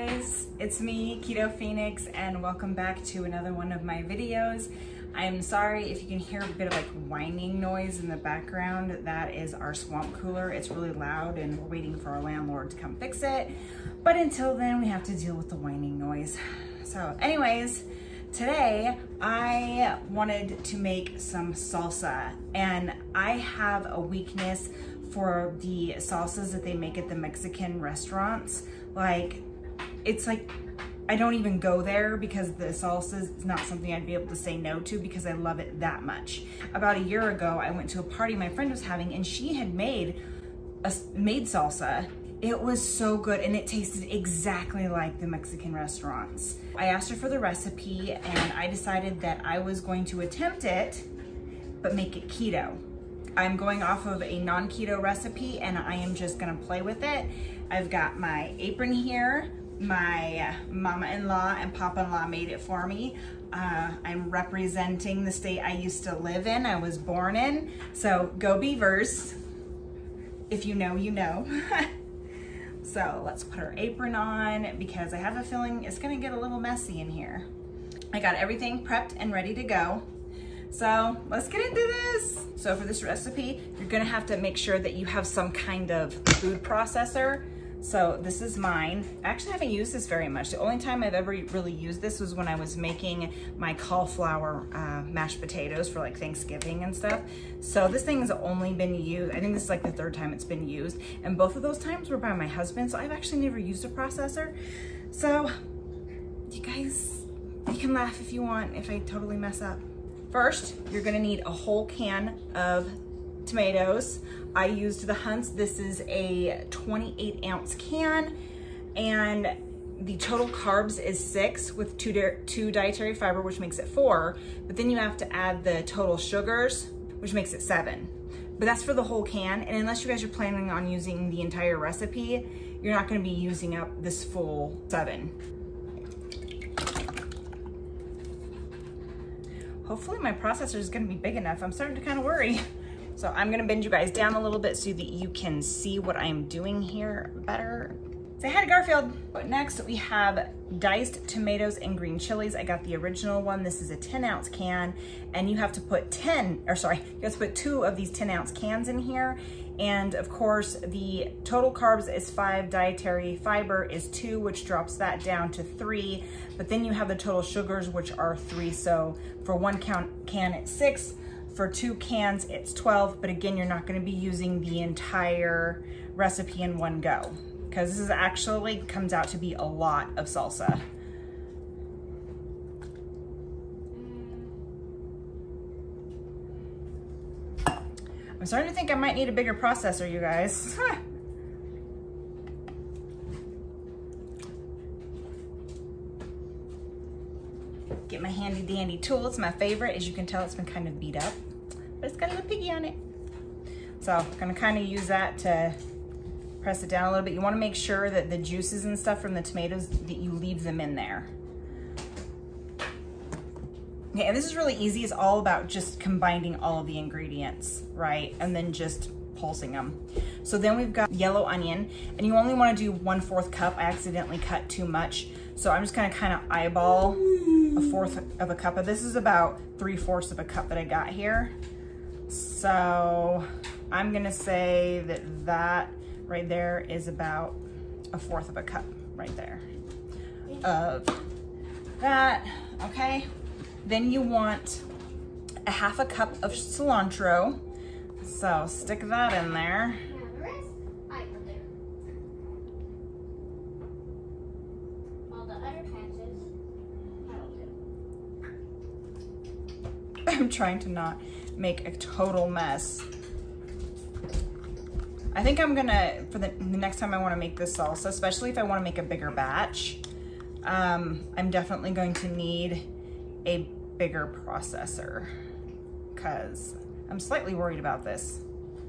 guys, it's me, Keto Phoenix, and welcome back to another one of my videos. I'm sorry if you can hear a bit of like whining noise in the background. That is our swamp cooler. It's really loud and we're waiting for our landlord to come fix it. But until then, we have to deal with the whining noise. So anyways, today I wanted to make some salsa, and I have a weakness for the salsas that they make at the Mexican restaurants. Like, it's like, I don't even go there because the salsa is not something I'd be able to say no to because I love it that much. About a year ago, I went to a party my friend was having and she had made salsa. It was so good and it tasted exactly like the Mexican restaurants. I asked her for the recipe and I decided that I was going to attempt it, but make it keto. I'm going off of a non-keto recipe and I am just gonna play with it. I've got my apron here. My mama-in-law and papa-in-law made it for me. I'm representing the state I used to live in, I was born in. So go Beavers. If you know, you know. So let's put our apron on because I have a feeling it's gonna get a little messy in here. I got everything prepped and ready to go. So let's get into this. So for this recipe, you're gonna have to make sure that you have some kind of food processor. So this is mine. I actually haven't used this very much. The only time I've ever really used this was when I was making my cauliflower mashed potatoes for like Thanksgiving and stuff. So this thing has only been used, I think this is like the third time it's been used. And both of those times were by my husband. So I've actually never used a processor. So you guys, you can laugh if you want if I totally mess up. First, you're gonna need a whole can of tomatoes. I used the Hunts. This is a 28-ounce can, and the total carbs is 6 with two dietary fiber, which makes it 4. But then you have to add the total sugars, which makes it 7. But that's for the whole can, and unless you guys are planning on using the entire recipe, you're not gonna be using up this full 7. Hopefully my processor is gonna be big enough. I'm starting to kind of worry. So I'm gonna bend you guys down a little bit so that you can see what I'm doing here better. Say hi to Garfield. But next we have diced tomatoes and green chilies. I got the original one. This is a 10-ounce can, and you have to put 2 of these 10-ounce cans in here. And of course, the total carbs is 5, dietary fiber is 2, which drops that down to 3. But then you have the total sugars, which are 3. So for one can, it's 6. For 2 cans, it's 12. But again, you're not gonna be using the entire recipe in one go, because this is actually comes out to be a lot of salsa. I'm starting to think I might need a bigger processor, you guys. Get my handy dandy tool. It's my favorite. As you can tell, it's been kind of beat up, but it's got a little piggy on it. So I'm gonna kind of use that to press it down a little bit. You wanna make sure that the juices and stuff from the tomatoes, that you leave them in there. Okay, and this is really easy. It's all about just combining all of the ingredients, right? And then just pulsing them. So then we've got yellow onion, and you only wanna do 1/4 cup. I accidentally cut too much. So I'm just gonna kind of eyeball 1/4 of a cup of this. Is about 3/4 of a cup that I got here. So I'm gonna say that right there is about 1/4 of a cup right there of that, okay? Then you want a 1/2 cup of cilantro. So stick that in there. I'm trying to not make a total mess. I think I'm gonna, for the next time I wanna make this salsa, especially if I wanna make a bigger batch, I'm definitely going to need a bigger processor because I'm slightly worried about this.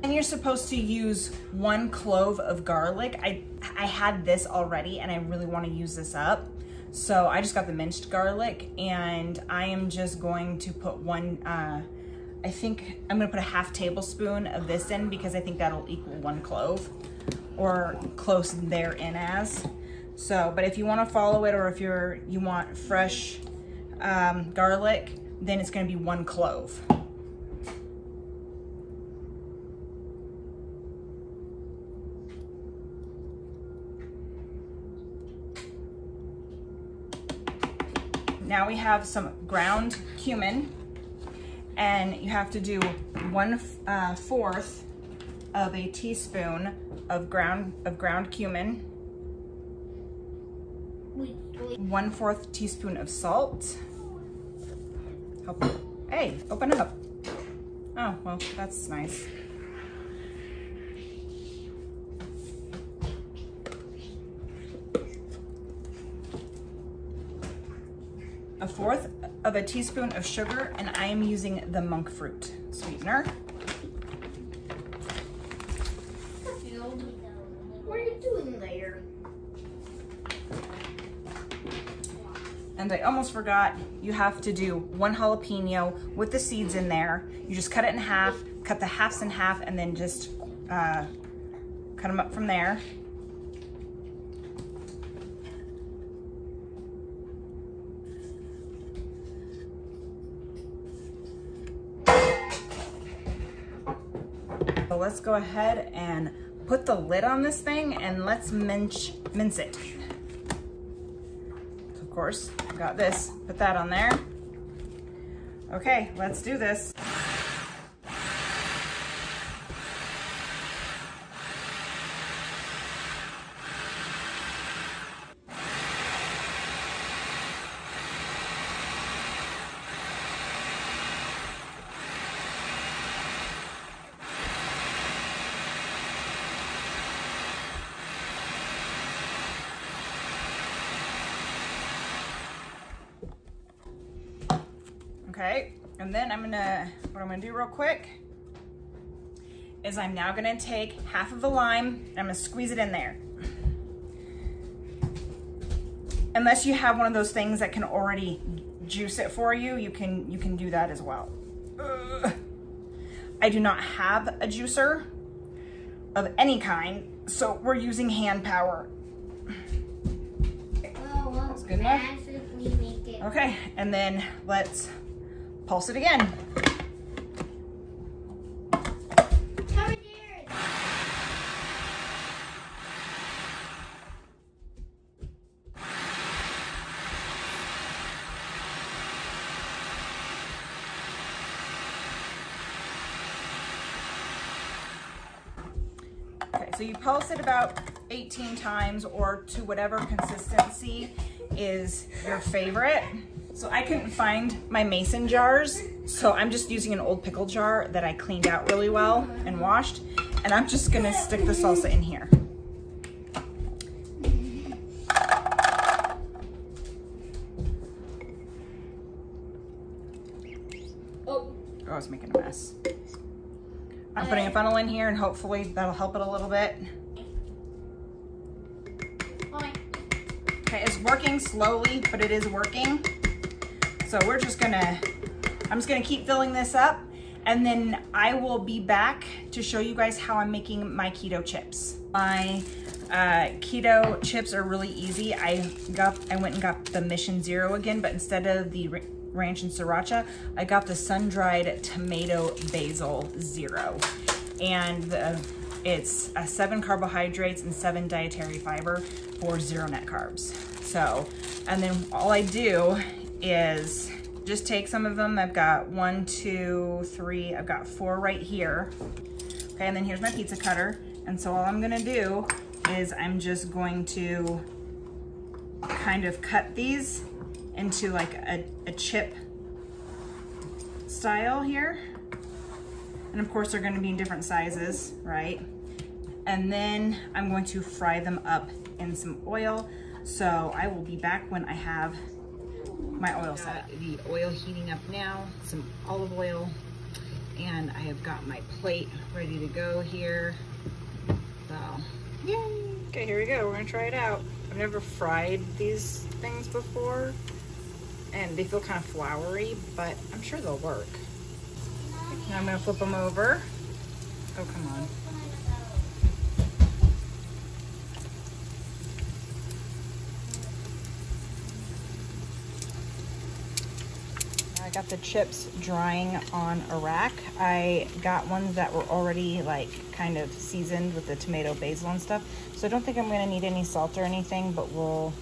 And you're supposed to use 1 clove of garlic. I had this already and I really wanna use this up. So I just got the minced garlic and I am just going to put I think I'm gonna put a 1/2 tablespoon of this in because I think that'll equal 1 clove or close therein as. So, but if you want to follow it, or if you want fresh garlic, then it's going to be 1 clove. Now we have some ground cumin, and you have to do 1/4 of a teaspoon of ground cumin, 1/4 teaspoon of salt. Hey, open up. Oh, well, that's nice. A 1/4 of a teaspoon of sugar, and I am using the monk fruit sweetener. What are you doing later? And I almost forgot, you have to do 1 jalapeno with the seeds in there. You just cut it in half, cut the halves in half, and then just cut them up from there. So let's go ahead and put the lid on this thing, and let's mince it. So of course, I got this, put that on there. Okay, let's do this. Okay, and then what I'm gonna do real quick is I'm now gonna take half of a lime, and I'm gonna squeeze it in there. Unless you have one of those things that can already juice it for you, you can do that as well. I do not have a juicer of any kind, so we're using hand power. That's good enough. Okay, and then let's pulse it again. Okay, so you pulse it about 18 times, or to whatever consistency is your favorite. So I couldn't find my mason jars, so I'm just using an old pickle jar that I cleaned out really well and washed, and I'm just gonna stick the salsa in here. Oh, I was making a mess. I'm putting a funnel in here, and hopefully that'll help it a little bit. Okay, it's working slowly, but it is working. So I'm just gonna keep filling this up, and then I will be back to show you guys how I'm making my keto chips. My keto chips are really easy. I went and got the Mission Zero again, but instead of the ranch and sriracha, I got the sun-dried tomato basil zero. And it's 7 carbohydrates and 7 dietary fiber for 0 net carbs. So, and then all I do is just take some of them. I've got 1, 2, 3, I've got 4 right here. Okay, and then here's my pizza cutter. And so all I'm gonna do is I'm just going to kind of cut these into like a chip style here. And of course they're gonna be in different sizes, right? And then I'm going to fry them up in some oil. So I will be back when I have my oil set. The oil heating up now, some olive oil, and I have got my plate ready to go here. So, yay! Okay, here we go. We're gonna try it out. I've never fried these things before, and they feel kind of floury, but I'm sure they'll work. Now I'm gonna flip them over. Oh, come on. I got the chips drying on a rack. I got ones that were already like kind of seasoned with the tomato, basil and stuff. So I don't think I'm gonna need any salt or anything, but we'll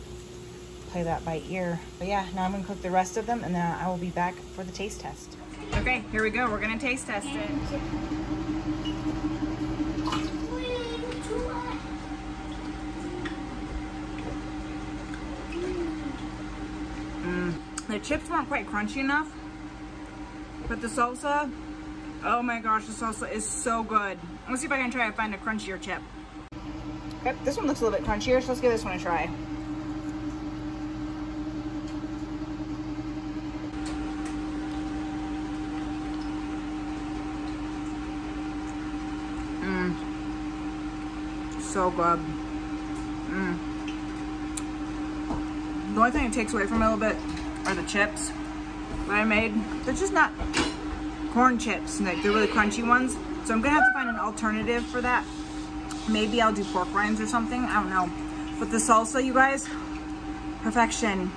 play that by ear. But yeah, now I'm gonna cook the rest of them and then I will be back for the taste test. Okay, here we go. We're gonna taste test it. The chips weren't quite crunchy enough, but the salsa, oh my gosh, the salsa is so good. Let's see if I can try to find a crunchier chip. Okay, this one looks a little bit crunchier, so let's give this one a try. So good. The only thing it takes away from it a little bit are the chips that I made. They're just not corn chips, like they're really crunchy ones. So I'm gonna have to find an alternative for that. Maybe I'll do pork rinds or something, I don't know. But the salsa, you guys, perfection.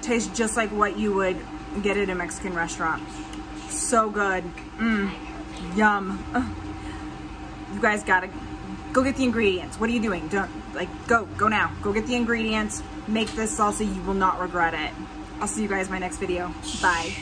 Tastes just like what you would get at a Mexican restaurant. So good. Yum. You guys gotta go get the ingredients. What are you doing? Don't, like, go now. Go get the ingredients. Make this salsa. You will not regret it. I'll see you guys in my next video. Bye.